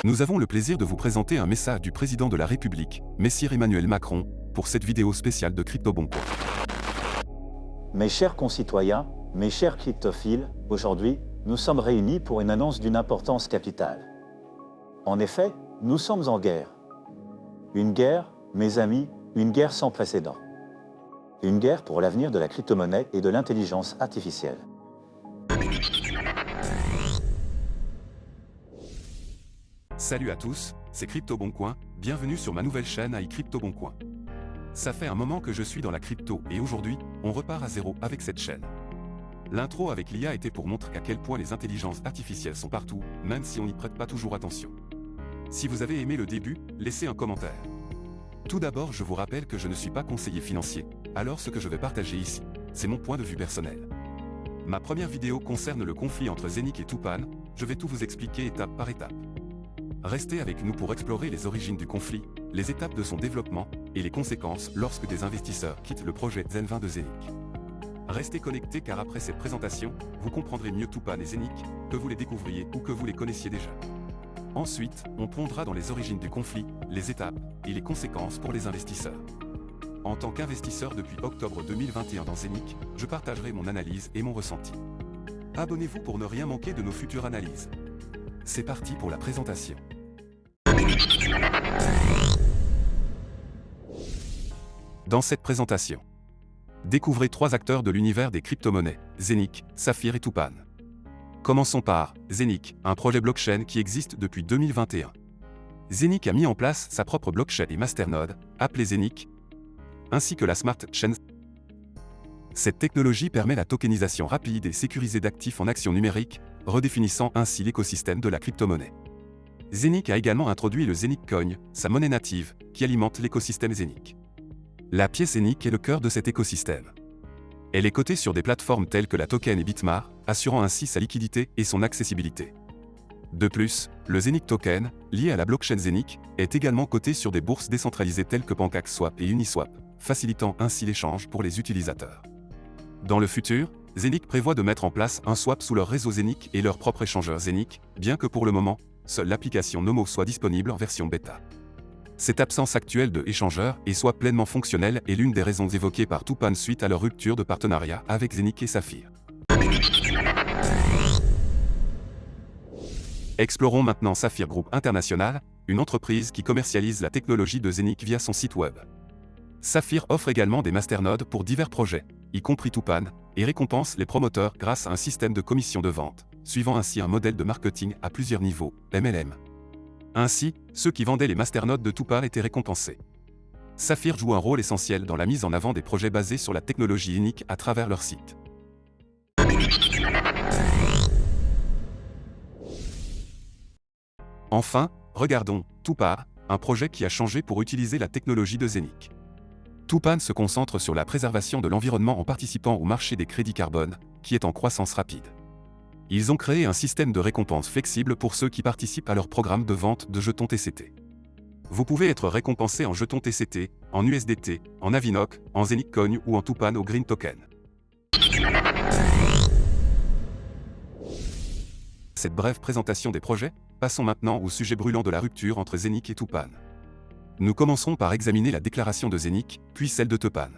Nous avons le plaisir de vous présenter un message du président de la République, Messire Emmanuel Macron, pour cette vidéo spéciale de CryptoBonCoin. Mes chers concitoyens, mes chers cryptophiles, aujourd'hui, nous sommes réunis pour une annonce d'une importance capitale. En effet, nous sommes en guerre. Une guerre, mes amis, une guerre sans précédent. Une guerre pour l'avenir de la crypto-monnaie et de l'intelligence artificielle. Salut à tous, c'est CryptoBonCoin, bienvenue sur ma nouvelle chaîne iCryptoBonCoin. Ça fait un moment que je suis dans la crypto et aujourd'hui, on repart à zéro avec cette chaîne. L'intro avec l'IA était pour montrer à quel point les intelligences artificielles sont partout, même si on n'y prête pas toujours attention. Si vous avez aimé le début, laissez un commentaire. Tout d'abord, je vous rappelle que je ne suis pas conseiller financier, alors ce que je vais partager ici, c'est mon point de vue personnel. Ma première vidéo concerne le conflit entre Zenic et Tupan, je vais tout vous expliquer étape par étape. Restez avec nous pour explorer les origines du conflit, les étapes de son développement et les conséquences lorsque des investisseurs quittent le projet Zen20 de Zenic. Restez connectés car après cette présentation, vous comprendrez mieux Tupan et Zenic, que vous les découvriez ou que vous les connaissiez déjà. Ensuite, on plongera dans les origines du conflit, les étapes et les conséquences pour les investisseurs. En tant qu'investisseur depuis octobre 2021 dans Zenic, je partagerai mon analyse et mon ressenti. Abonnez-vous pour ne rien manquer de nos futures analyses. C'est parti pour la présentation. Dans cette présentation, découvrez 3 acteurs de l'univers des crypto-monnaies, Zenic, Saphir et Tupan. Commençons par Zenic, un projet blockchain qui existe depuis 2021. Zenic a mis en place sa propre blockchain et masternode, appelée Zenic, ainsi que la Smart Chain. Cette technologie permet la tokenisation rapide et sécurisée d'actifs en actions numériques, redéfinissant ainsi l'écosystème de la crypto-monnaie. Zenic a également introduit le Zenic Coin, sa monnaie native, qui alimente l'écosystème Zenic. La pièce Zenic est le cœur de cet écosystème. Elle est cotée sur des plateformes telles que la Token et Bitmart, assurant ainsi sa liquidité et son accessibilité. De plus, le Zenic Token, lié à la blockchain Zenic, est également coté sur des bourses décentralisées telles que PancakeSwap et Uniswap, facilitant ainsi l'échange pour les utilisateurs. Dans le futur, Zenic prévoit de mettre en place un swap sous leur réseau Zenic et leur propre échangeur Zenic, bien que pour le moment, seule l'application Nomo soit disponible en version bêta. Cette absence actuelle de échangeur et soit pleinement fonctionnelle est l'une des raisons évoquées par Tupan suite à leur rupture de partenariat avec Zenic et Saphir. Explorons maintenant Saphir Group International, une entreprise qui commercialise la technologie de Zenic via son site web. Saphir offre également des masternodes pour divers projets, y compris Tupan, et récompense les promoteurs grâce à un système de commission de vente, suivant ainsi un modèle de marketing à plusieurs niveaux, MLM. Ainsi, ceux qui vendaient les masternodes de Tupan étaient récompensés. Saphir joue un rôle essentiel dans la mise en avant des projets basés sur la technologie unique à travers leur site. Enfin, regardons Tupan, un projet qui a changé pour utiliser la technologie de Zenic. Tupan se concentre sur la préservation de l'environnement en participant au marché des crédits carbone, qui est en croissance rapide. Ils ont créé un système de récompense flexible pour ceux qui participent à leur programme de vente de jetons TCT. Vous pouvez être récompensé en jetons TCT, en USDT, en Avinoc, en Zenic Coin ou en Tupan au Green Token. Cette brève présentation des projets, passons maintenant au sujet brûlant de la rupture entre Zenic et Tupan. Nous commencerons par examiner la déclaration de Zenic, puis celle de Tupan.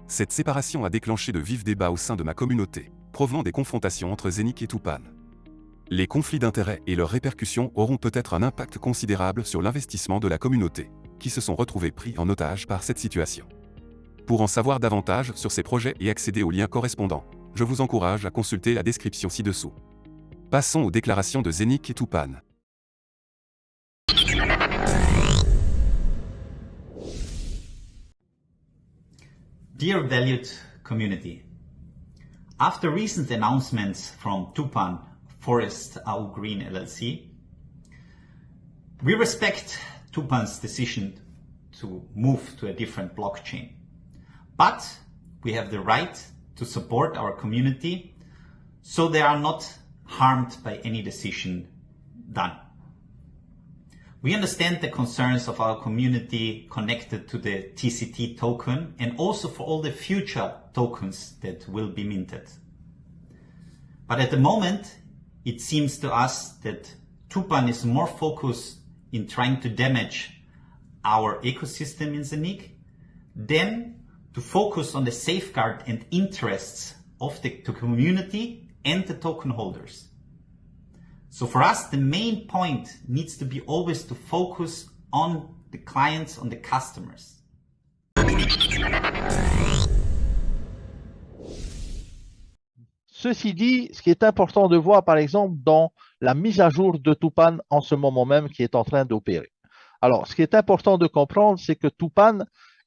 Cette séparation a déclenché de vifs débats au sein de ma communauté, provenant des confrontations entre Zenic et Tupan. Les conflits d'intérêts et leurs répercussions auront peut-être un impact considérable sur l'investissement de la communauté, qui se sont retrouvés pris en otage par cette situation. Pour en savoir davantage sur ces projets et accéder aux liens correspondants, je vous encourage à consulter la description ci-dessous. Passons aux déclarations de Zenic et Tupan. Dear valued community, after recent announcements from Tupan Forest Au Green LLC, we respect Tupan's decision to move to a different blockchain. But we have the right to support our community so they are not harmed by any decision done. We understand the concerns of our community connected to the TCT token and also for all the future tokens that will be minted. But at the moment, it seems to us that Tupan is more focused in trying to damage our ecosystem in Zenik than to focus on the safeguard and interests of the community and the token holders. So for us, the main point needs to be always to focus on the clients, on the customers. Ceci dit, ce qui est important de voir, par exemple, dans la mise à jour de Tupan en ce moment même qui est en train d'opérer. Alors, ce qui est important de comprendre, c'est que Tupan,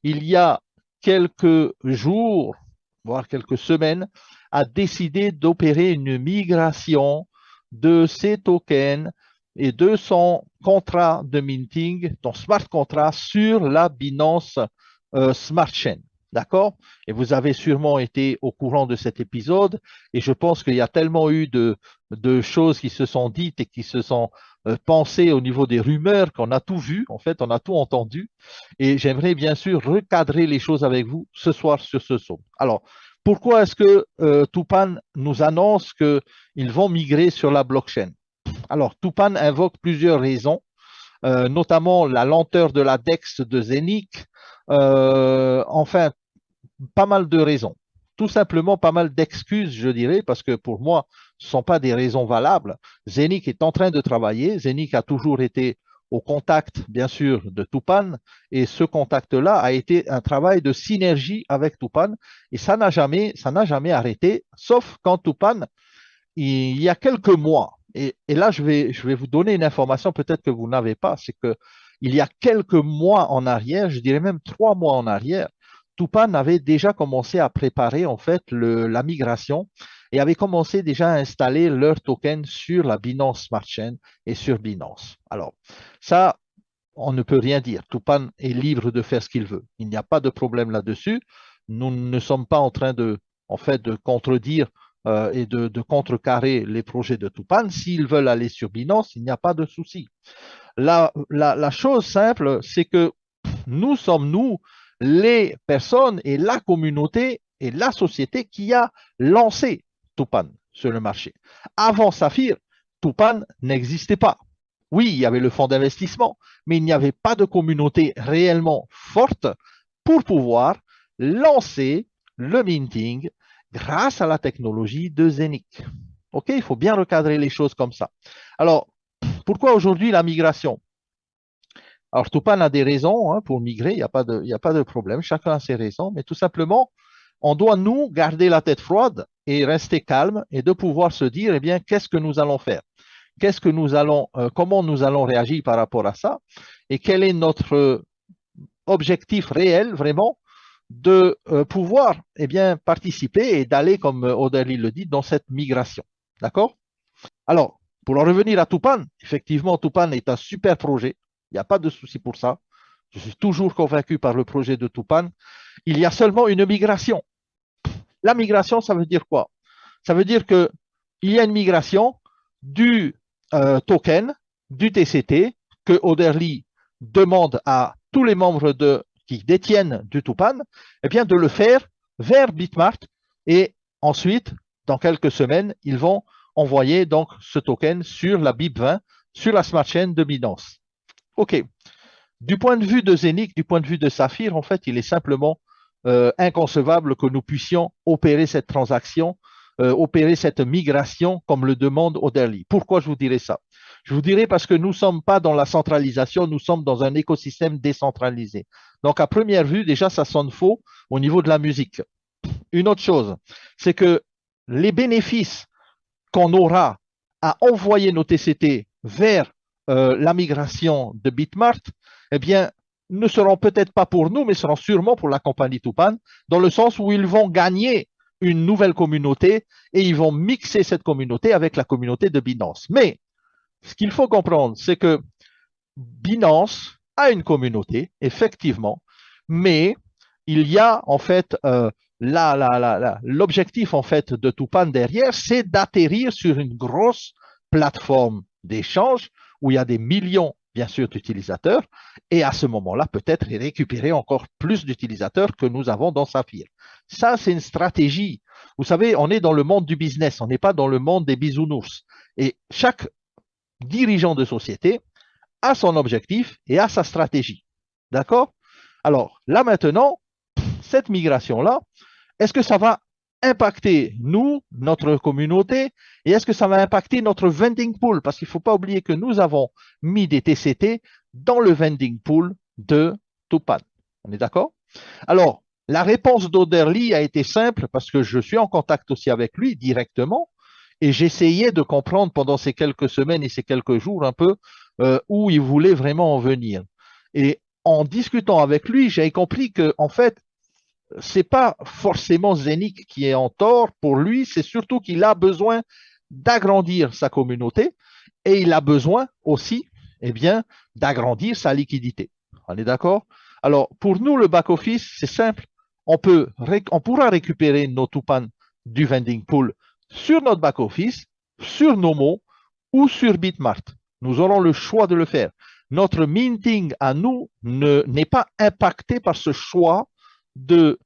il y a quelques jours, voire quelques semaines, a décidé d'opérer une migration de ses tokens et de son contrat de minting, ton smart contract, sur la Binance Smart Chain. D'accord? Et vous avez sûrement été au courant de cet épisode, et je pense qu'il y a tellement eu de choses qui se sont dites et qui se sont pensées au niveau des rumeurs qu'on a tout vu, en fait, on a tout entendu, et j'aimerais bien sûr recadrer les choses avec vous ce soir sur ce saut. Alors, pourquoi est-ce que Tupan nous annonce qu'ils vont migrer sur la blockchain? Alors, Tupan invoque plusieurs raisons, notamment la lenteur de la DEX de Zenik, enfin, pas mal de raisons. Tout simplement pas mal d'excuses, je dirais, parce que pour moi, ce ne sont pas des raisons valables. Zenik est en train de travailler. Zenik a toujours été au contact, bien sûr, de Tupan, et ce contact-là a été un travail de synergie avec Tupan, et ça n'a jamais arrêté, sauf quand Tupan, il y a quelques mois, et là, je vais vous donner une information peut-être que vous n'avez pas, c'est que il y a quelques mois en arrière, je dirais même 3 mois en arrière, Tupan avait déjà commencé à préparer en fait la migration et avait commencé déjà à installer leur token sur la Binance Smart Chain et sur Binance. Alors, ça, on ne peut rien dire. Tupan est libre de faire ce qu'il veut. Il n'y a pas de problème là-dessus. Nous ne sommes pas en train de contredire et de contrecarrer les projets de Tupan. S'ils veulent aller sur Binance, il n'y a pas de souci. La chose simple, c'est que nous sommes, les personnes et la communauté et la société qui a lancé Tupan sur le marché. Avant Saphir, Tupan n'existait pas. Oui, il y avait le fonds d'investissement, mais il n'y avait pas de communauté réellement forte pour pouvoir lancer le minting grâce à la technologie de Zenik. OK, il faut bien recadrer les choses comme ça. Alors, pourquoi aujourd'hui la migration? Alors, Tupan a des raisons pour migrer, il n'y a pas de problème, chacun a ses raisons, mais tout simplement, on doit nous garder la tête froide et rester calme et de pouvoir se dire, eh bien, qu'est-ce que nous allons faire? Comment nous allons réagir par rapport à ça? Et quel est notre objectif réel, vraiment, de pouvoir eh bien, participer et d'aller, comme Auderly le dit, dans cette migration. D'accord? Alors, pour en revenir à Tupan, effectivement, Tupan est un super projet. Il n'y a pas de souci pour ça. Je suis toujours convaincu par le projet de Tupan. Il y a seulement une migration. La migration, ça veut dire quoi? Ça veut dire qu'il y a une migration du token, du TCT, que Auderly demande à tous les membres qui détiennent du Tupan, eh bien, de le faire vers Bitmart. Et ensuite, dans quelques semaines, ils vont envoyer donc ce token sur la BIP20, sur la Smart Chain de Binance. OK. Du point de vue de Zenik, du point de vue de Saphir, en fait, il est simplement inconcevable que nous puissions opérer cette transaction, opérer cette migration comme le demande Auderly. Pourquoi je vous dirais ça? Je vous dirais parce que nous ne sommes pas dans la centralisation, nous sommes dans un écosystème décentralisé. Donc, à première vue, déjà, ça sonne faux au niveau de la musique. Une autre chose, c'est que les bénéfices qu'on aura à envoyer nos TCT vers la migration de Bitmart, eh bien, ne seront peut-être pas pour nous, mais seront sûrement pour la compagnie Tupan, dans le sens où ils vont gagner une nouvelle communauté et ils vont mixer cette communauté avec la communauté de Binance. Mais ce qu'il faut comprendre, c'est que Binance a une communauté, effectivement, mais il y a en fait l'objectif en fait de Tupan derrière, c'est d'atterrir sur une grosse plateforme d'échange où il y a des millions, bien sûr, d'utilisateurs, et à ce moment-là, peut-être récupérer encore plus d'utilisateurs que nous avons dans Saphir. Ça, c'est une stratégie. Vous savez, on est dans le monde du business, on n'est pas dans le monde des bisounours. Et chaque dirigeant de société a son objectif et a sa stratégie. D'accord? Alors, là maintenant, cette migration-là, est-ce que ça va impacter nous, notre communauté, et est-ce que ça va impacter notre vending pool? Parce qu'il ne faut pas oublier que nous avons mis des TCT dans le vending pool de Tupan. On est d'accord? Alors, la réponse d'Oderly a été simple parce que je suis en contact aussi avec lui directement et j'essayais de comprendre pendant ces quelques semaines et ces quelques jours un peu où il voulait vraiment en venir. Et en discutant avec lui, j'ai compris que en fait, c'est pas forcément Zenic qui est en tort pour lui, c'est surtout qu'il a besoin d'agrandir sa communauté et il a besoin aussi, eh bien, d'agrandir sa liquidité. On est d'accord? Alors, pour nous, le back-office, c'est simple. On pourra récupérer nos Tupan du vending pool sur notre back-office, sur Nomo ou sur Bitmart. Nous aurons le choix de le faire. Notre minting à nous n'est pas impacté par ce choix de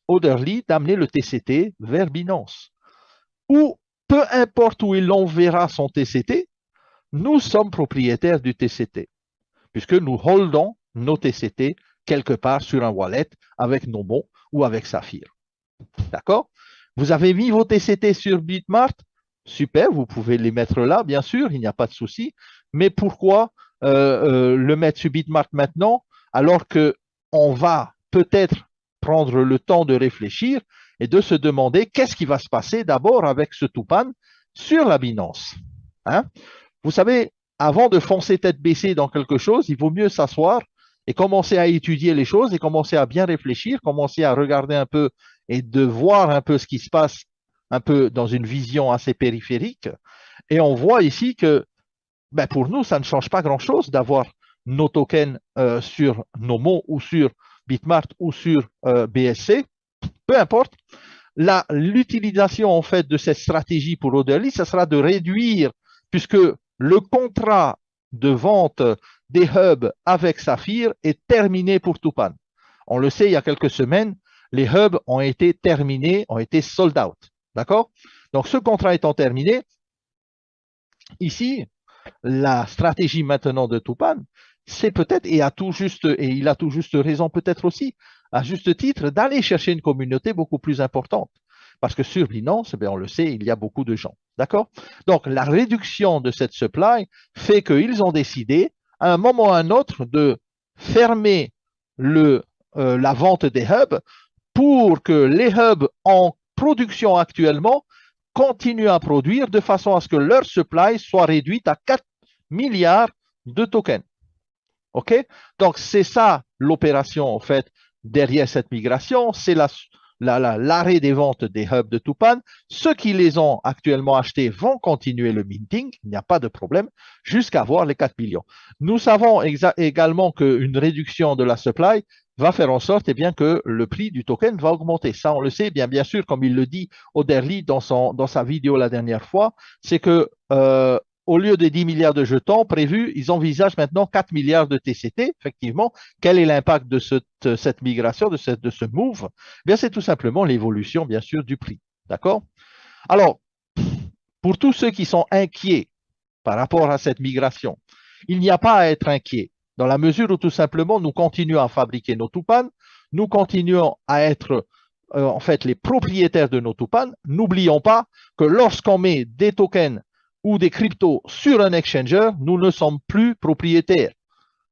Oderly d'amener le TCT vers Binance. Ou peu importe où il enverra son TCT, nous sommes propriétaires du TCT, puisque nous holdons nos TCT quelque part sur un wallet avec Nomo ou avec Saphir. D'accord? Vous avez mis vos TCT sur Bitmart? Super, vous pouvez les mettre là, bien sûr, il n'y a pas de souci. Mais pourquoi le mettre sur Bitmart maintenant, alors qu'on va peut-être prendre le temps de réfléchir et de se demander qu'est-ce qui va se passer d'abord avec ce Tupan sur la Binance. Hein? Vous savez, avant de foncer tête baissée dans quelque chose, il vaut mieux s'asseoir et commencer à étudier les choses et commencer à bien réfléchir, commencer à regarder un peu et de voir un peu ce qui se passe un peu dans une vision assez périphérique. Et on voit ici que ben pour nous, ça ne change pas grand-chose d'avoir nos tokens sur Nomo ou sur Bitmart ou sur BSC, peu importe. L'utilisation en fait de cette stratégie pour Oderly, ça sera de réduire, puisque le contrat de vente des hubs avec Saphir est terminé pour Tupan. On le sait, il y a quelques semaines, les hubs ont été terminés, ont été sold out. D'accord? Donc, ce contrat étant terminé, ici, la stratégie maintenant de Tupan, c'est peut-être, et il a tout juste raison peut-être aussi, à juste titre, d'aller chercher une communauté beaucoup plus importante. Parce que sur Binance, on le sait, il y a beaucoup de gens. D'accord? Donc, la réduction de cette supply fait qu'ils ont décidé, à un moment ou à un autre, de fermer la vente des hubs pour que les hubs en production actuellement continuent à produire de façon à ce que leur supply soit réduite à 4 milliards de tokens. OK? Donc, c'est ça l'opération, en fait, derrière cette migration. C'est l'arrêt des ventes des hubs de Tupan. Ceux qui les ont actuellement achetés vont continuer le minting, il n'y a pas de problème, jusqu'à avoir les 4 millions. Nous savons également qu'une réduction de la supply va faire en sorte bien, que le prix du token va augmenter. Ça, on le sait, bien sûr, comme il le dit Oderly dans sa vidéo la dernière fois, c'est que au lieu de 10 milliards de jetons prévus, ils envisagent maintenant 4 milliards de TCT. Effectivement, quel est l'impact de cette migration, de ce move? Bien, c'est tout simplement l'évolution, bien sûr, du prix. D'accord? Alors, pour tous ceux qui sont inquiets par rapport à cette migration, il n'y a pas à être inquiet, dans la mesure où tout simplement nous continuons à fabriquer nos Tupan, nous continuons à être en fait les propriétaires de nos Tupan. N'oublions pas que lorsqu'on met des tokens ou des cryptos sur un exchanger, nous ne sommes plus propriétaires.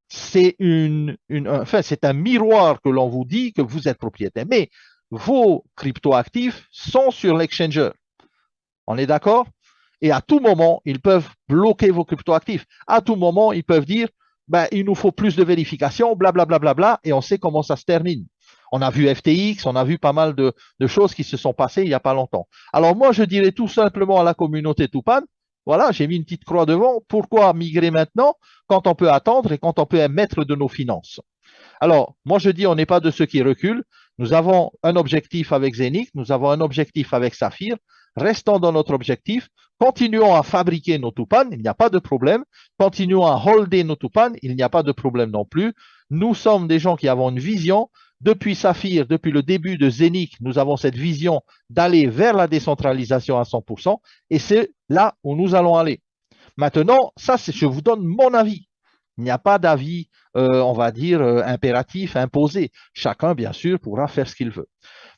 C'est c'est un miroir que l'on vous dit que vous êtes propriétaire. Mais vos crypto-actifs sont sur l'exchanger. On est d'accord? Et à tout moment, ils peuvent bloquer vos crypto-actifs. À tout moment, ils peuvent dire, ben, il nous faut plus de vérification, blablabla, bla, bla, bla, et on sait comment ça se termine. On a vu FTX, on a vu pas mal de choses qui se sont passées il n'y a pas longtemps. Alors moi, je dirais tout simplement à la communauté Tupan, voilà, j'ai mis une petite croix devant. Pourquoi migrer maintenant quand on peut attendre et quand on peut émettre de nos finances? Alors, moi, je dis, on n'est pas de ceux qui reculent. Nous avons un objectif avec Zenic, nous avons un objectif avec Saphir. Restons dans notre objectif. Continuons à fabriquer nos Tupan, il n'y a pas de problème. Continuons à holder nos Tupan, il n'y a pas de problème non plus. Nous sommes des gens qui avons une vision. Depuis Saphir, depuis le début de Zenic, nous avons cette vision d'aller vers la décentralisation à 100%, et c'est là où nous allons aller. Maintenant, ça, je vous donne mon avis. Il n'y a pas d'avis, on va dire, impératif, imposé. Chacun, bien sûr, pourra faire ce qu'il veut.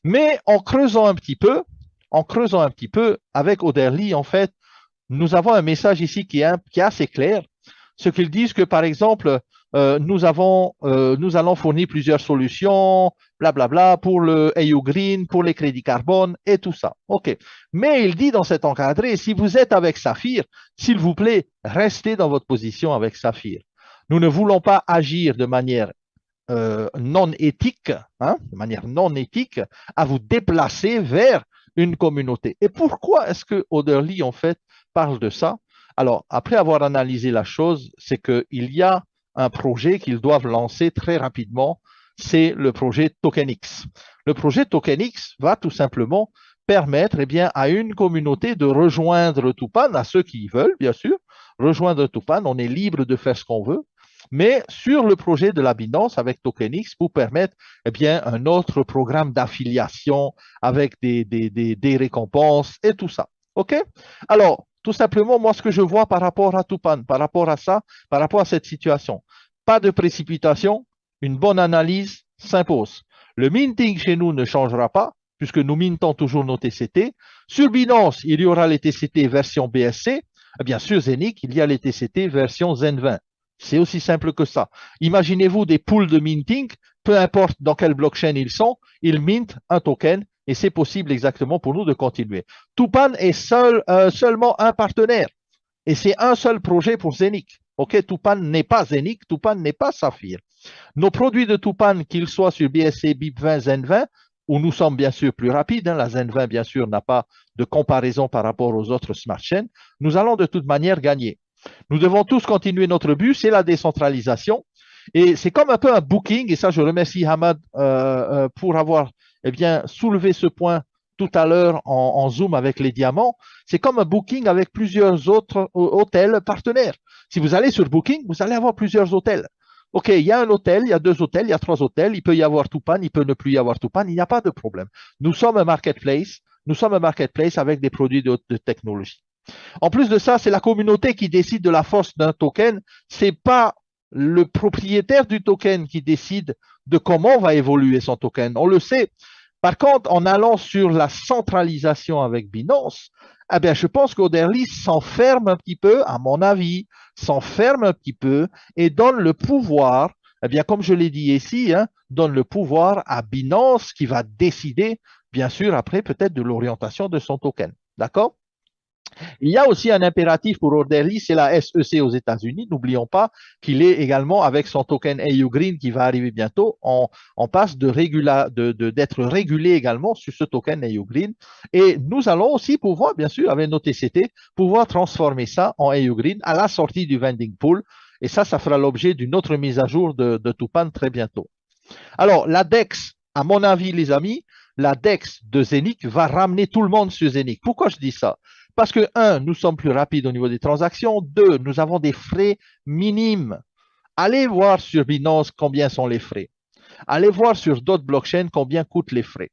Mais en creusant un petit peu, avec Oderly, en fait, nous avons un message ici qui est assez clair. Ce qu'ils disent que, par exemple, nous allons fournir plusieurs solutions, blablabla, pour le AU Green, pour les crédits carbone et tout ça. OK. Mais il dit dans cet encadré, si vous êtes avec Saphir, s'il vous plaît, restez dans votre position avec Saphir. Nous ne voulons pas agir de manière non éthique, à vous déplacer vers une communauté. Et pourquoi est-ce que Oderly, en fait, parle de ça? Alors, après avoir analysé la chose, c'est qu'il y a un projet qu'ils doivent lancer très rapidement, c'est le projet TokenX. Le projet TokenX va tout simplement permettre à une communauté de rejoindre Tupan, à ceux qui veulent, bien sûr, rejoindre Tupan. On est libre de faire ce qu'on veut. Mais sur le projet de la Binance avec TokenX pour permettre un autre programme d'affiliation avec des récompenses et tout ça. OK? Alors, tout simplement, moi, ce que je vois par rapport à Tupan, par rapport à ça, par rapport à cette situation, pas de précipitation, une bonne analyse s'impose. Le minting chez nous ne changera pas, puisque nous mintons toujours nos TCT. Sur Binance, il y aura les TCT version BSC. Bien sûr, Zenic, il y a les TCT version Zen20. C'est aussi simple que ça. Imaginez-vous des pools de minting, peu importe dans quelle blockchain ils sont, ils mintent un token et c'est possible exactement pour nous de continuer. Tupan est seulement un partenaire et c'est un seul projet pour Zenic. OK, Tupan n'est pas Zenic, Tupan n'est pas Saphir. Nos produits de Tupan, qu'ils soient sur BSC, BIP20, Zen20, où nous sommes bien sûr plus rapides, la Zen20 bien sûr n'a pas de comparaison par rapport aux autres smart chains, nous allons de toute manière gagner. Nous devons tous continuer notre but, c'est la décentralisation. Et c'est comme un peu un booking, et ça je remercie Hamad pour avoir soulevé ce point tout à l'heure en Zoom avec les diamants. C'est comme un booking avec plusieurs autres hôtels partenaires. Si vous allez sur Booking, vous allez avoir plusieurs hôtels. OK, il y a un hôtel, il y a 2 hôtels, il y a 3 hôtels, il peut y avoir Tupan, il peut ne plus y avoir Tupan, il n'y a pas de problème. Nous sommes un marketplace avec des produits de technologie. En plus de ça, c'est la communauté qui décide de la force d'un token. C'est pas le propriétaire du token qui décide de comment va évoluer son token. On le sait. Par contre, en allant sur la centralisation avec Binance, je pense qu'Oderly s'enferme un petit peu, à mon avis, s'enferme un petit peu et donne le pouvoir, comme je l'ai dit ici, donne le pouvoir à Binance qui va décider, bien sûr, après peut-être de l'orientation de son token. D'accord? Il y a aussi un impératif pour Oderly, c'est la SEC aux États-Unis. N'oublions pas qu'il est également avec son token AU Green qui va arriver bientôt. On passe d'être régulé également sur ce token AU Green. Et nous allons aussi pouvoir, bien sûr, avec nos TCT, pouvoir transformer ça en AU Green à la sortie du vending pool. Et ça fera l'objet d'une autre mise à jour de Tupan très bientôt. Alors, la DEX, à mon avis, les amis, la DEX de Zenic va ramener tout le monde sur Zenic. Pourquoi je dis ça? Parce que, 1, nous sommes plus rapides au niveau des transactions. 2, nous avons des frais minimes. Allez voir sur Binance combien sont les frais. Allez voir sur d'autres blockchains combien coûtent les frais.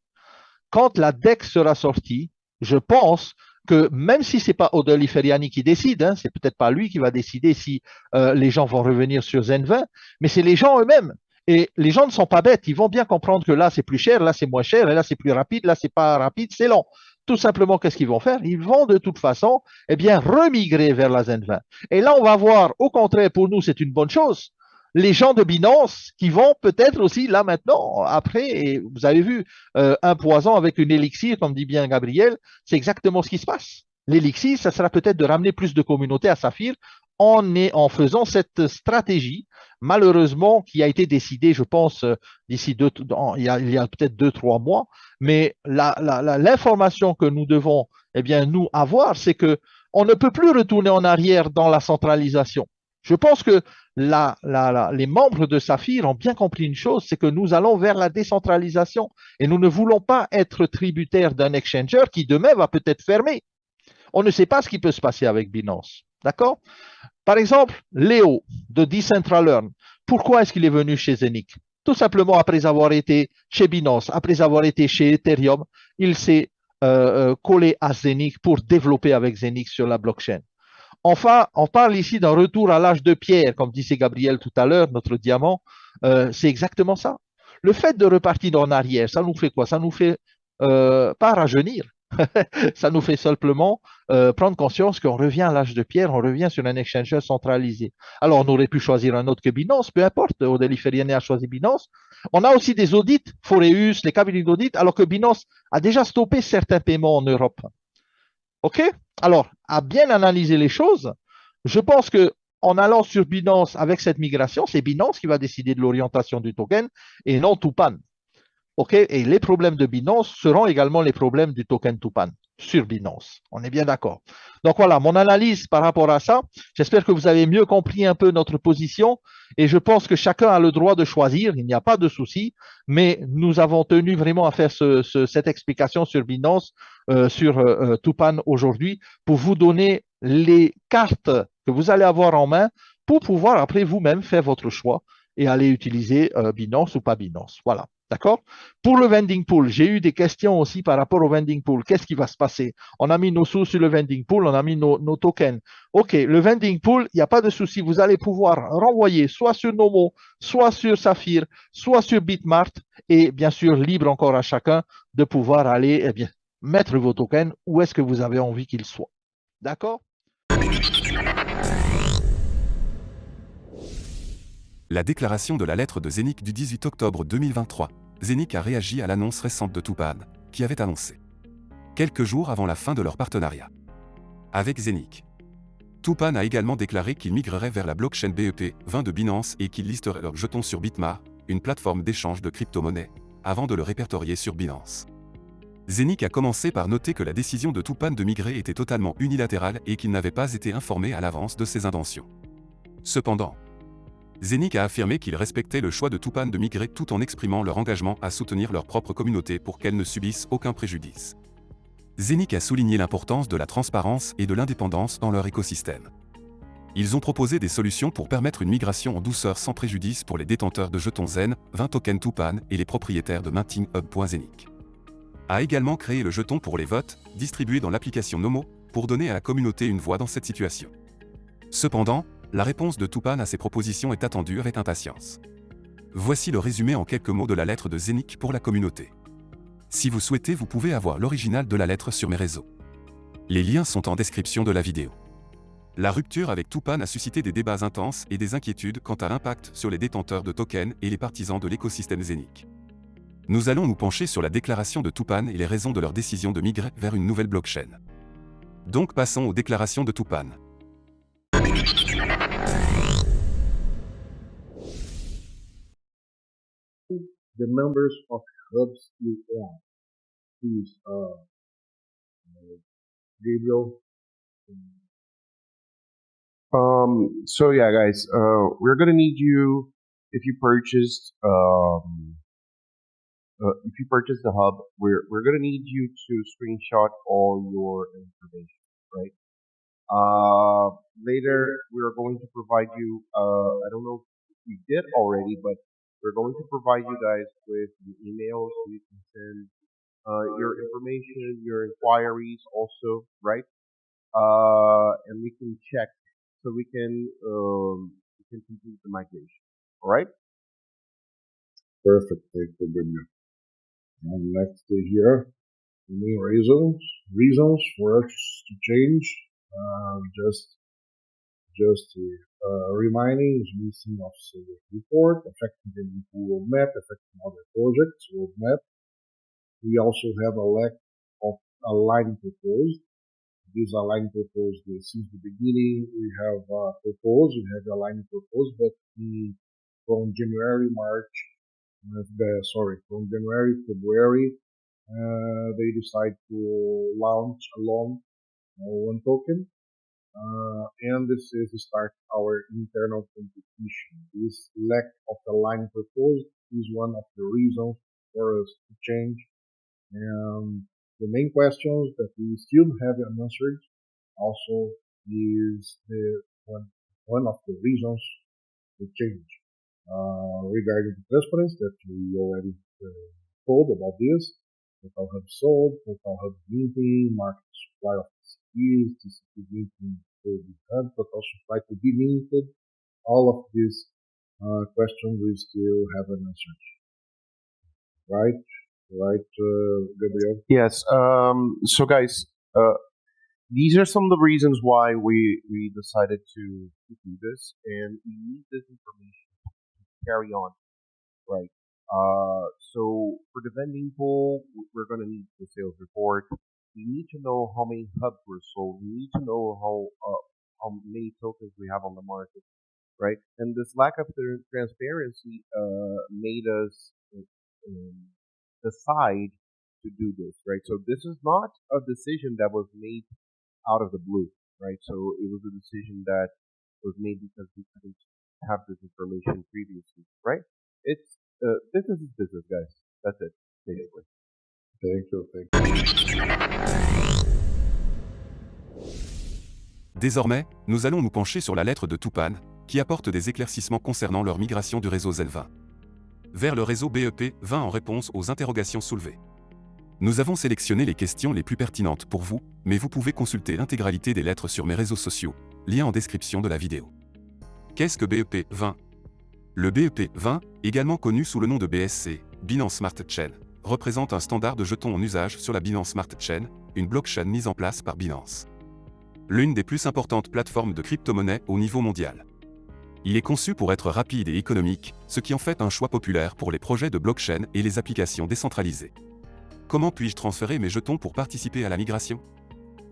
Quand la DEX sera sortie, je pense que même si ce n'est pas Oderly Feriani qui décide, c'est peut-être pas lui qui va décider si les gens vont revenir sur Zen20, mais c'est les gens eux-mêmes. Et les gens ne sont pas bêtes, ils vont bien comprendre que là c'est plus cher, là c'est moins cher, et là c'est plus rapide, là c'est pas rapide, c'est lent. Tout simplement, qu'est-ce qu'ils vont faire? Ils vont de toute façon remigrer vers la Zen20. Et là, on va voir, au contraire, pour nous, c'est une bonne chose. Les gens de Binance qui vont peut-être aussi, là maintenant, après, et vous avez vu, un poison avec une élixir, comme dit bien Gabriel, c'est exactement ce qui se passe. L'élixir, ça sera peut-être de ramener plus de communautés à Saphir en faisant cette stratégie, malheureusement, qui a été décidée, je pense, d'ici il y a peut-être 2-3 mois, mais l'information que nous devons nous avoir, c'est que on ne peut plus retourner en arrière dans la centralisation. Je pense que les membres de Saphir ont bien compris une chose, c'est que nous allons vers la décentralisation et nous ne voulons pas être tributaires d'un exchanger qui demain va peut-être fermer. On ne sait pas ce qui peut se passer avec Binance. D'accord? Par exemple, Léo de Decentraland, pourquoi est-ce qu'il est venu chez Zenic? Tout simplement après avoir été chez Binance, après avoir été chez Ethereum, il s'est collé à Zenic pour développer avec Zenic sur la blockchain. Enfin, on parle ici d'un retour à l'âge de pierre, comme disait Gabriel tout à l'heure, notre diamant. C'est exactement ça. Le fait de repartir en arrière, ça nous fait quoi? Ça nous fait pas rajeunir. Ça nous fait simplement prendre conscience qu'on revient à l'âge de pierre, on revient sur un exchanger centralisé. Alors, on aurait pu choisir un autre que Binance, peu importe. Odeli Feriani a choisi Binance. On a aussi des audits, Foreus, les cabinets d'audit, alors que Binance a déjà stoppé certains paiements en Europe. OK? Alors, à bien analyser les choses, je pense que en allant sur Binance avec cette migration, c'est Binance qui va décider de l'orientation du token et non Tupan. OK? Et les problèmes de Binance seront également les problèmes du token Tupan sur Binance. On est bien d'accord. Donc voilà, mon analyse par rapport à ça. J'espère que vous avez mieux compris un peu notre position et je pense que chacun a le droit de choisir. Il n'y a pas de souci, mais nous avons tenu vraiment à faire cette explication sur Binance, sur Tupan aujourd'hui pour vous donner les cartes que vous allez avoir en main pour pouvoir après vous-même faire votre choix et aller utiliser Binance ou pas Binance. Voilà. D'accord? Pour le vending pool, j'ai eu des questions aussi par rapport au vending pool. Qu'est-ce qui va se passer? On a mis nos sous sur le vending pool, on a mis nos tokens. OK, le vending pool, il n'y a pas de souci. Vous allez pouvoir renvoyer soit sur Nomo, soit sur Saphir, soit sur Bitmart et bien sûr, libre encore à chacun de pouvoir aller mettre vos tokens où est-ce que vous avez envie qu'ils soient. D'accord? La déclaration de la lettre de Zenic du 18 octobre 2023. Zenic a réagi à l'annonce récente de Tupan, qui avait annoncé, quelques jours avant la fin de leur partenariat avec Zenic. Tupan a également déclaré qu'il migrerait vers la blockchain BEP20 de Binance et qu'il listerait leurs jetons sur Bitmart, une plateforme d'échange de crypto-monnaies, avant de le répertorier sur Binance. Zenic a commencé par noter que la décision de Tupan de migrer était totalement unilatérale et qu'il n'avait pas été informé à l'avance de ses intentions. Cependant, Zenic a affirmé qu'il respectait le choix de Tupan de migrer tout en exprimant leur engagement à soutenir leur propre communauté pour qu'elle ne subisse aucun préjudice. Zenic a souligné l'importance de la transparence et de l'indépendance dans leur écosystème. Ils ont proposé des solutions pour permettre une migration en douceur sans préjudice pour les détenteurs de jetons Zen, 20 tokens Tupan et les propriétaires de mintinghub.zenic. A également créé le jeton pour les votes, distribué dans l'application Nomo, pour donner à la communauté une voix dans cette situation. Cependant, la réponse de Tupan à ces propositions est attendue avec impatience. Voici le résumé en quelques mots de la lettre de Zenic pour la communauté. Si vous souhaitez, vous pouvez avoir l'original de la lettre sur mes réseaux. Les liens sont en description de la vidéo. La rupture avec Tupan a suscité des débats intenses et des inquiétudes quant à l'impact sur les détenteurs de tokens et les partisans de l'écosystème Zenic. Nous allons nous pencher sur la déclaration de Tupan et les raisons de leur décision de migrer vers une nouvelle blockchain. Donc passons aux déclarations de Tupan. The numbers of hubs you want. Please, Gabriel. So yeah, guys, we're gonna need you if you purchased the hub. We're gonna need you to screenshot all your information, right? Later we are going to provide you. I don't know if we did already, but we're going to provide you guys with an email so you can send your information, your inquiries, also, right? And we can check so we can complete the migration. All right. Perfect. Thank you, Gabriel. And next here, the main reasons for us to change. Just reminding is missing of service report, affecting the roadmap, affecting other projects roadmap. We also have a lack of a line proposed. This line proposed since the beginning. We have proposed. We have a line proposed, but from January, from January, February, they decide to launch alone one token. And this is to start our internal competition. This lack of the line proposed is one of the reasons for us to change. And the main questions that we still haven't answered also is the one of the reasons to change. Regarding the transparency that we already told about this, Total Hub sold, Total Hub minting, market supply of TCPs, TCP minting will be done, prototype flight will be minted. All of these questions we still have an answer. Right? Right, Gabriel? Yes. So guys, these are some of the reasons why we decided to do this, and we need this information to carry on, right? So for the vending pool, we're going to need the sales report. We need to know how many hubs were sold. We need to know how many tokens we have on the market, right? And this lack of transparency made us decide to do this, right? So this is not a decision that was made out of the blue, right? So it was a decision that was made because we couldn't have this information previously, right? It's business is business, guys. That's it, basically. Thank you. Désormais, nous allons nous pencher sur la lettre de Tupan, qui apporte des éclaircissements concernant leur migration du réseau ZEL20 vers le réseau BEP20 en réponse aux interrogations soulevées. Nous avons sélectionné les questions les plus pertinentes pour vous, mais vous pouvez consulter l'intégralité des lettres sur mes réseaux sociaux, lien en description de la vidéo. Qu'est-ce que BEP20 ? Le BEP20, également connu sous le nom de BSC, Binance Smart Chain, représente un standard de jetons en usage sur la Binance Smart Chain, une blockchain mise en place par Binance. L'une des plus importantes plateformes de crypto-monnaie au niveau mondial. Il est conçu pour être rapide et économique, ce qui en fait un choix populaire pour les projets de blockchain et les applications décentralisées. Comment puis-je transférer mes jetons pour participer à la migration ?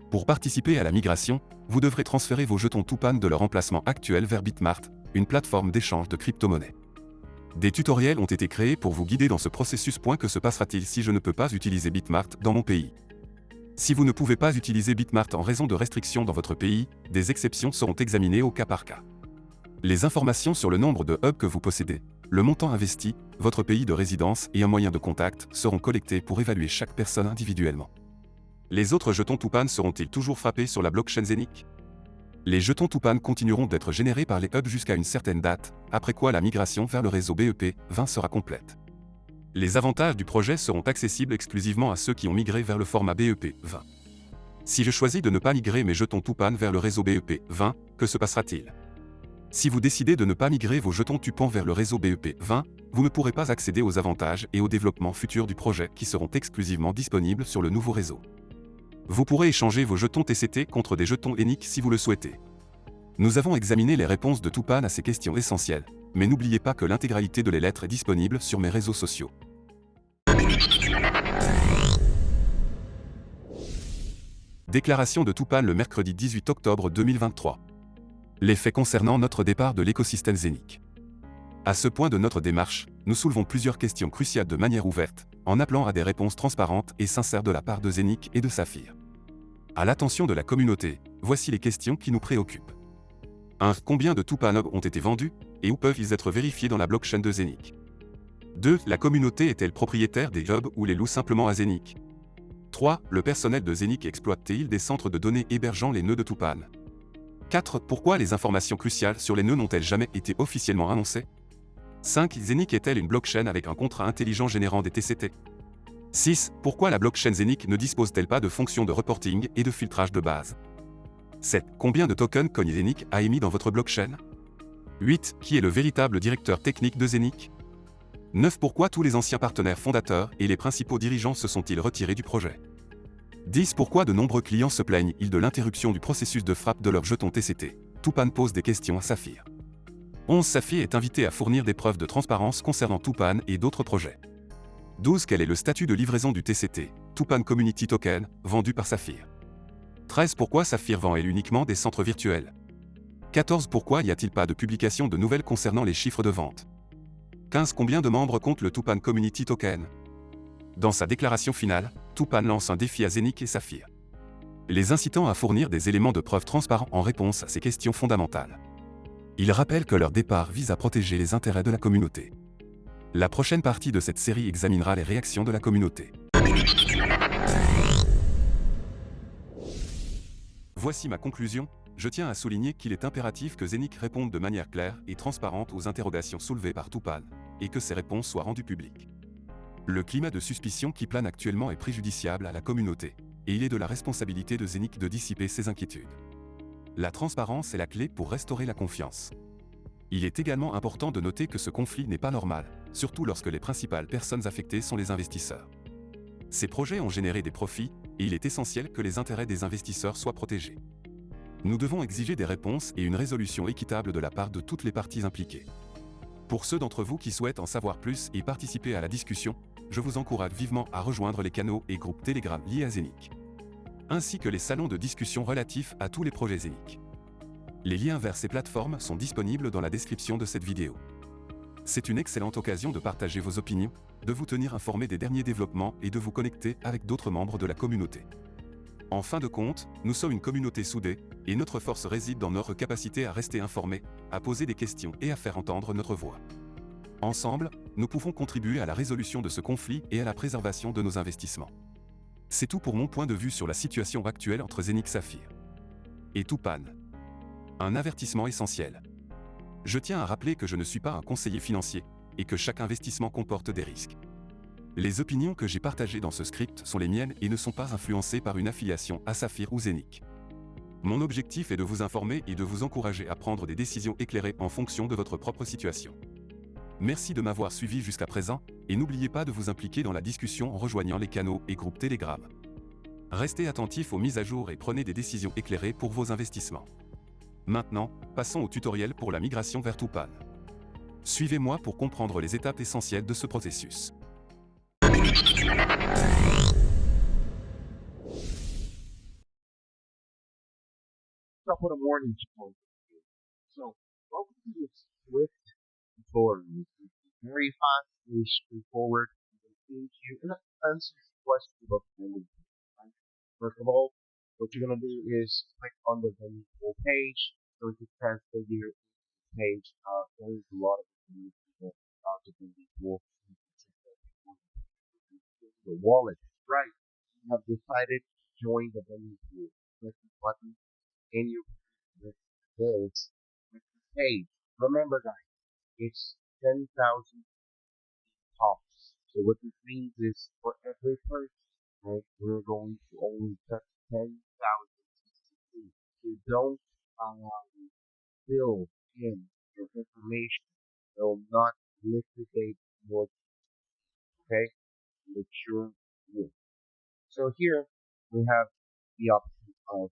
Pour participer à la migration, vous devrez transférer vos jetons Tupan de leur emplacement actuel vers Bitmart, une plateforme d'échange de crypto-monnaies. Des tutoriels ont été créés pour vous guider dans ce processus. Que se passera-t-il si je ne peux pas utiliser Bitmart dans mon pays ? Si vous ne pouvez pas utiliser Bitmart en raison de restrictions dans votre pays, des exceptions seront examinées au cas par cas. Les informations sur le nombre de hubs que vous possédez, le montant investi, votre pays de résidence et un moyen de contact seront collectés pour évaluer chaque personne individuellement. Les autres jetons Tupan seront-ils toujours frappés sur la blockchain Zenic ? Les jetons Tupan continueront d'être générés par les hubs jusqu'à une certaine date, après quoi la migration vers le réseau BEP20 sera complète. Les avantages du projet seront accessibles exclusivement à ceux qui ont migré vers le format BEP20. Si je choisis de ne pas migrer mes jetons Tupan vers le réseau BEP20, que se passera-t-il ? Si vous décidez de ne pas migrer vos jetons Tupan vers le réseau BEP20, vous ne pourrez pas accéder aux avantages et au développement futur du projet qui seront exclusivement disponibles sur le nouveau réseau. Vous pourrez échanger vos jetons TCT contre des jetons ENIC si vous le souhaitez. Nous avons examiné les réponses de Tupan à ces questions essentielles, mais n'oubliez pas que l'intégralité de les lettres est disponible sur mes réseaux sociaux. Déclaration de Tupan le mercredi 18 octobre 2023. Les faits concernant notre départ de l'écosystème Zenic. À ce point de notre démarche, nous soulevons plusieurs questions cruciales de manière ouverte, en appelant à des réponses transparentes et sincères de la part de Zenic et de Saphir. À l'attention de la communauté, voici les questions qui nous préoccupent. 1. Combien de Tupan hubs ont été vendus, et où peuvent-ils être vérifiés dans la blockchain de Zenic ? 2. La communauté est-elle propriétaire des hubs ou les loue simplement à Zenic ? 3. Le personnel de Zenic exploite-t-il des centres de données hébergeant les nœuds de Tupan ? 4. Pourquoi les informations cruciales sur les nœuds n'ont-elles jamais été officiellement annoncées ? 5. Zenic est-elle une blockchain avec un contrat intelligent générant des TCT ? 6. Pourquoi la blockchain Zenic ne dispose-t-elle pas de fonctions de reporting et de filtrage de base ? 7. Combien de tokens Coin Zenic a émis dans votre blockchain ? 8. Qui est le véritable directeur technique de Zenic ? 9. Pourquoi tous les anciens partenaires fondateurs et les principaux dirigeants se sont-ils retirés du projet ? 10. Pourquoi de nombreux clients se plaignent-ils de l'interruption du processus de frappe de leurs jetons TCT ? Tupan pose des questions à Saphir. 11. Saphir est invité à fournir des preuves de transparence concernant Tupan et d'autres projets. 12. Quel est le statut de livraison du TCT, Tupan Community Token, vendu par Saphir ? 13. Pourquoi Saphir vend uniquement des centres virtuels ? 14. Pourquoi n'y a-t-il pas de publication de nouvelles concernant les chiffres de vente ? 15. Combien de membres compte le Tupan Community Token ? Dans sa déclaration finale, Tupan lance un défi à Zenic et Saphir, les incitant à fournir des éléments de preuve transparents en réponse à ces questions fondamentales. Il rappelle que leur départ vise à protéger les intérêts de la communauté. La prochaine partie de cette série examinera les réactions de la communauté. Voici ma conclusion. Je tiens à souligner qu'il est impératif que Zenic réponde de manière claire et transparente aux interrogations soulevées par Tupan, et que ces réponses soient rendues publiques. Le climat de suspicion qui plane actuellement est préjudiciable à la communauté, et il est de la responsabilité de Zenic de dissiper ces inquiétudes. La transparence est la clé pour restaurer la confiance. Il est également important de noter que ce conflit n'est pas normal, surtout lorsque les principales personnes affectées sont les investisseurs. Ces projets ont généré des profits, et il est essentiel que les intérêts des investisseurs soient protégés. Nous devons exiger des réponses et une résolution équitable de la part de toutes les parties impliquées. Pour ceux d'entre vous qui souhaitent en savoir plus et participer à la discussion, je vous encourage vivement à rejoindre les canaux et groupes Telegram liés à Zenic, ainsi que les salons de discussion relatifs à tous les projets Zenic. Les liens vers ces plateformes sont disponibles dans la description de cette vidéo. C'est une excellente occasion de partager vos opinions, de vous tenir informé des derniers développements et de vous connecter avec d'autres membres de la communauté. En fin de compte, nous sommes une communauté soudée, et notre force réside dans notre capacité à rester informés, à poser des questions et à faire entendre notre voix. Ensemble, nous pouvons contribuer à la résolution de ce conflit et à la préservation de nos investissements. C'est tout pour mon point de vue sur la situation actuelle entre Zenic Saphir et Tupan. Un avertissement essentiel. Je tiens à rappeler que je ne suis pas un conseiller financier et que chaque investissement comporte des risques. Les opinions que j'ai partagées dans ce script sont les miennes et ne sont pas influencées par une affiliation à Saphir ou Zenic. Mon objectif est de vous informer et de vous encourager à prendre des décisions éclairées en fonction de votre propre situation. Merci de m'avoir suivi jusqu'à présent et n'oubliez pas de vous impliquer dans la discussion en rejoignant les canaux et groupes Telegram. Restez attentifs aux mises à jour et prenez des décisions éclairées pour vos investissements. Maintenant, passons au tutoriel pour la migration vers Tupan. Suivez-moi pour comprendre les étapes essentielles de ce processus. Top of the morning, Chipotle. So, welcome to this Swift tutorial. It's very fast, very straightforward. I'm going to teach you and answer some questions about the vending pool. Right? First of all, what you're going to do is click on the vending pool page. So to transfer your page, there is a lot of information about the vending pool. The wallet, right? You have decided to join the vending pool. Click the button and you with this with the page. Remember guys, it's 10,000 tops. So what this means is for every purchase, right, we're going to only touch 10,000 CCP. So don't fill in your information. It will not liquidate your, okay? Make sure you. So here we have the option of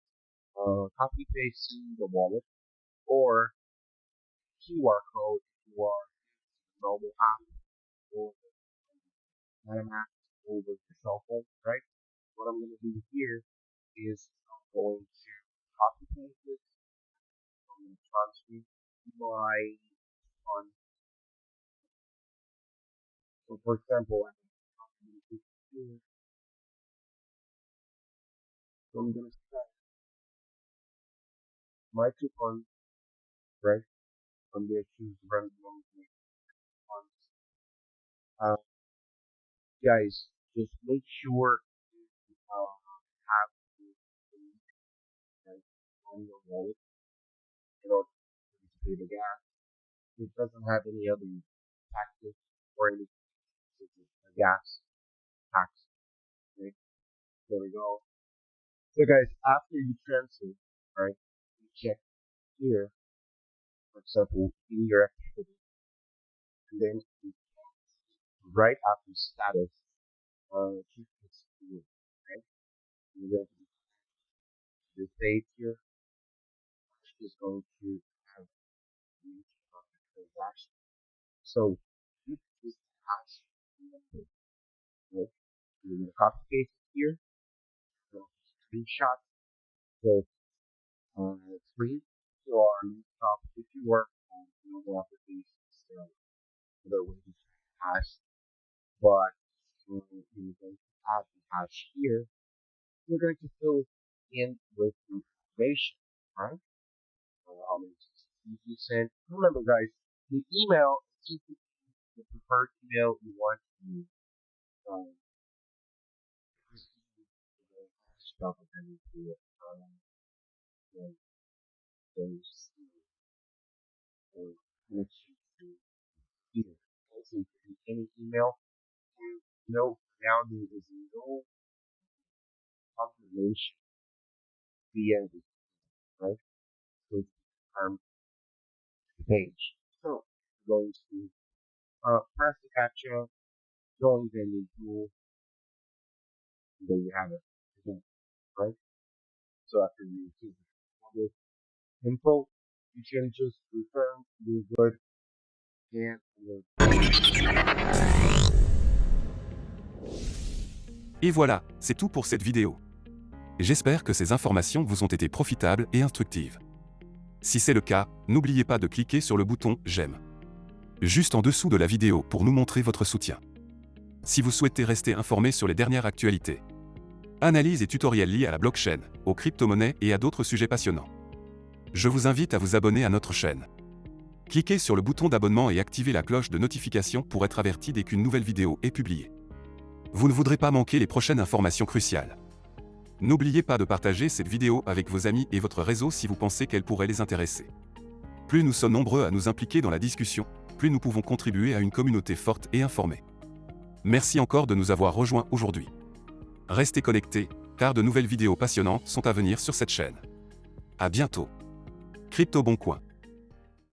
copy pasting the wallet or QR code if you are using the mobile app or MetaMask over your cell phone, right? What I'm going to do here is I'm going to copy paste this. I'm going to transfer my on. So for example, I'm going to do here. So I'm going to set my coupon, right? I'm going to choose random ones. Guys, just make sure you have the link, right, on your wallet in order to pay the gas. It doesn't have any other taxes or any gas tax. Right? There we go. So guys, after you transfer, right, you check here, for example, in your activity, and then right after status, choose this here, right? And you're going to the date here, which is going to have the transaction. So this is hash number, right? You're going to copy paste it here, so screenshot the screen to our laptop if you work on mobile applications. There are other ways to hash, but you're going to add the hash here. You're going to fill in with the information, right? You send. Remember, guys, the email is just the preferred email you want to receive the stuff and then to those connection to here. Also, you can any email. No, now there is no confirmation via this, right? confirm the page. So you're going to press the captcha, join Venue tool, and there you have it. Right? So after you receive this info, you can just return, do good, and Et voilà, c'est tout pour cette vidéo. J'espère que ces informations vous ont été profitables et instructives. Si c'est le cas, n'oubliez pas de cliquer sur le bouton « J'aime » juste en dessous de la vidéo pour nous montrer votre soutien. Si vous souhaitez rester informé sur les dernières actualités, analyses et tutoriels liés à la blockchain, aux crypto-monnaies et à d'autres sujets passionnants, je vous invite à vous abonner à notre chaîne. Cliquez sur le bouton d'abonnement et activez la cloche de notification pour être averti dès qu'une nouvelle vidéo est publiée. Vous ne voudrez pas manquer les prochaines informations cruciales. N'oubliez pas de partager cette vidéo avec vos amis et votre réseau si vous pensez qu'elle pourrait les intéresser. Plus nous sommes nombreux à nous impliquer dans la discussion, plus nous pouvons contribuer à une communauté forte et informée. Merci encore de nous avoir rejoints aujourd'hui. Restez connectés, car de nouvelles vidéos passionnantes sont à venir sur cette chaîne. À bientôt. Crypto Bon Coin.